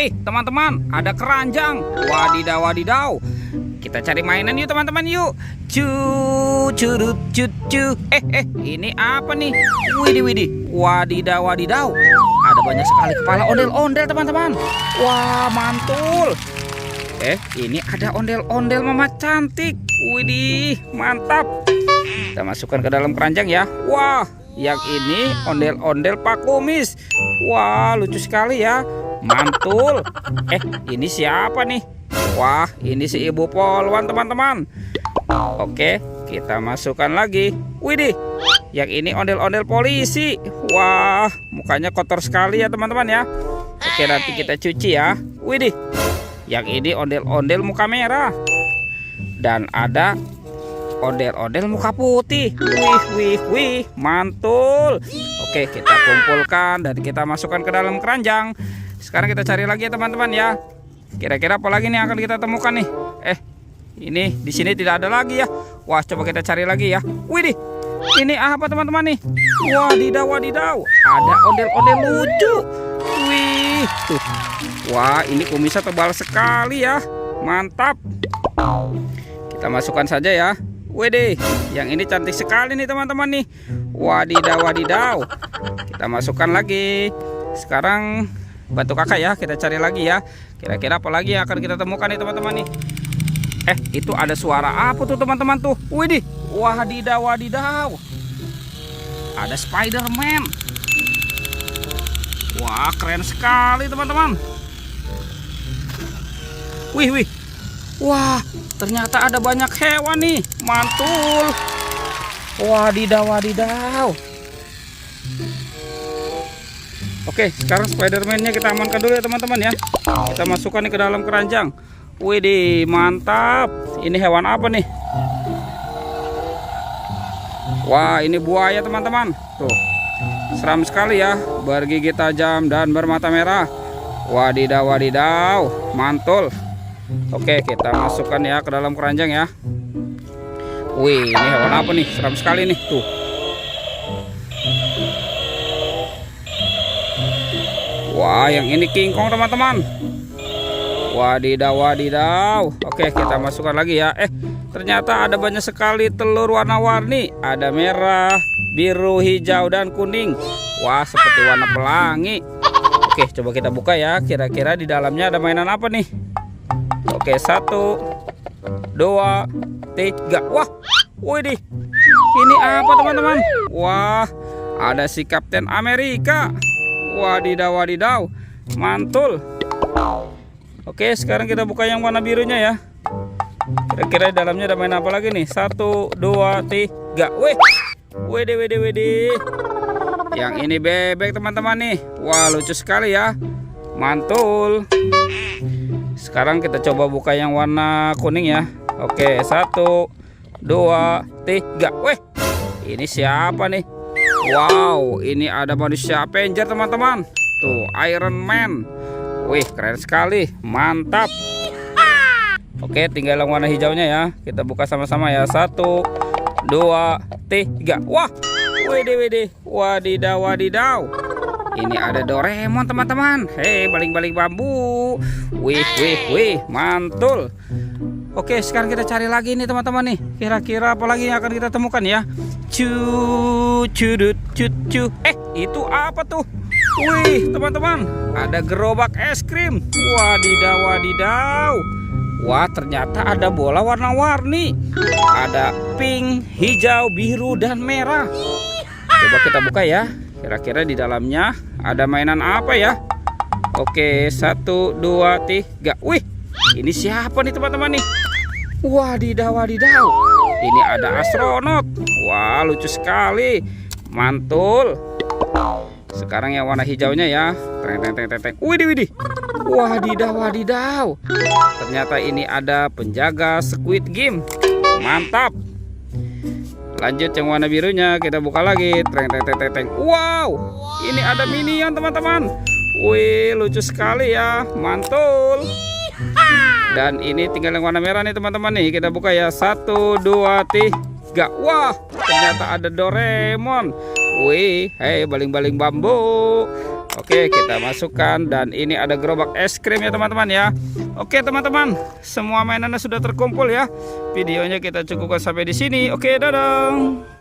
Wih, teman-teman, ada keranjang. Wadidaw, wadidaw. Kita cari mainan yuk, teman-teman, yuk. Curut, cucu. Ini apa nih? Widih, widih. Wadidaw, wadidaw. Ada banyak sekali kepala ondel-ondel, teman-teman. Wah, mantul. Ini ada ondel-ondel mama cantik. Widih, mantap. Kita masukkan ke dalam keranjang ya. Wah, yang ini ondel-ondel Pak Kumis. Wah, lucu sekali ya. Mantul. Ini siapa nih? Wah, ini si Ibu Polwan, teman-teman. Oke, kita masukkan lagi. Widih, yang ini ondel-ondel polisi. Wah, mukanya kotor sekali ya, teman-teman ya. Oke, nanti kita cuci ya. Widih, yang ini ondel-ondel muka merah. Dan ada ondel-ondel muka putih. Wih, mantul. Oke, kita kumpulkan dan kita masukkan ke dalam keranjang. Sekarang kita cari lagi ya, teman-teman ya. Kira-kira apa lagi nih akan kita temukan nih? Ini di sini tidak ada lagi ya. Wah, coba kita cari lagi ya. Widih, ini apa teman-teman nih? Wadidaw, wadidaw. Ada ondel-ondel lucu. Wih, tuh. Wah, ini kumisnya tebal sekali ya. Mantap. Kita masukkan saja ya. Widih, yang ini cantik sekali nih, teman-teman nih. Wadidaw, wadidaw. Kita masukkan lagi. Sekarang bantu kakak ya, kita cari lagi ya. Kira-kira apa lagi yang akan kita temukan nih, teman-teman nih? Itu ada suara apa tuh, teman-teman tuh? Widih, wadidaw, wadidaw. Ada Spider-Man. Wah, keren sekali, teman-teman. Wih. Wah, ternyata ada banyak hewan nih. Mantul. Wadidaw, wadidaw. Oke, sekarang Spider-Man-nya kita amankan dulu ya, teman-teman ya. Kita masukkan nih ke dalam keranjang. Widih, mantap. Ini hewan apa nih? Wah, ini buaya, teman-teman. Tuh, seram sekali ya. Bergigi tajam dan bermata merah. Wadidaw, wadidaw. Mantul. Oke, kita masukkan ya ke dalam keranjang ya. Wih, ini hewan apa nih? Seram sekali nih. Tuh. Wah, yang ini King Kong, teman-teman. Wadidaw, wadidaw. Oke, kita masukkan lagi ya. Ternyata ada banyak sekali telur warna-warni. Ada merah, biru, hijau, dan kuning. Wah, seperti warna pelangi. Oke, coba kita buka ya. Kira-kira di dalamnya ada mainan apa nih? Oke, 1, 2, 3. Wah, widih. Ini apa, teman-teman? Wah, ada si Kapten Amerika. Wadidaw, wadidaw. Mantul. Oke, sekarang kita buka yang warna birunya ya. Kira-kira di dalamnya ada main apa lagi nih? 1, 2, 3. Wih, widih. Yang ini bebek, teman-teman nih. Wah, lucu sekali ya. Mantul. Sekarang kita coba buka yang warna kuning ya. Oke, 1, 2, 3. Wih, ini siapa nih? Wow, ini ada manusia Avenger, teman-teman. Tuh, Iron Man. Wih, keren sekali. Mantap. Oke, tinggal yang warna hijaunya ya. Kita buka sama-sama ya. 1, 2, 3. Wah, widih. Wadidaw, wadidaw. Ini ada Doraemon, teman-teman. Hei, baling-baling bambu. Wih, mantul. Oke, sekarang kita cari lagi nih, teman-teman nih. Kira-kira apa lagi yang akan kita temukan ya? Curut, cucu. Itu apa tuh? Wih, teman-teman, ada gerobak es krim. Wadidaw, wadidaw. Wah, ternyata ada bola warna-warni. Ada pink, hijau, biru, dan merah. Coba kita buka ya. Kira-kira di dalamnya ada mainan apa ya? Oke, 1, 2, 3. Wih, ini siapa nih, teman-teman nih? Wadidaw, wadidaw. Ini ada astronot. Wah, lucu sekali. Mantul. Sekarang yang warna hijaunya ya. Teng. Widih. Wadidaw, wadidaw. Ternyata ini ada penjaga Squid Game. Mantap. Lanjut yang warna birunya, kita buka lagi. Teng. Wow, ini ada minion, teman-teman. Wih, lucu sekali ya. Mantul. Dan ini tinggal yang warna merah nih, teman-teman nih. Kita buka ya. 1, 2, 3. Wah, ternyata ada Doraemon. Wih, hei, baling-baling bambu. Oke, kita masukkan dan ini ada gerobak es krim ya teman-teman ya. Oke teman-teman, semua mainannya sudah terkumpul ya. Videonya kita cukupkan sampai di sini. Oke, dadah.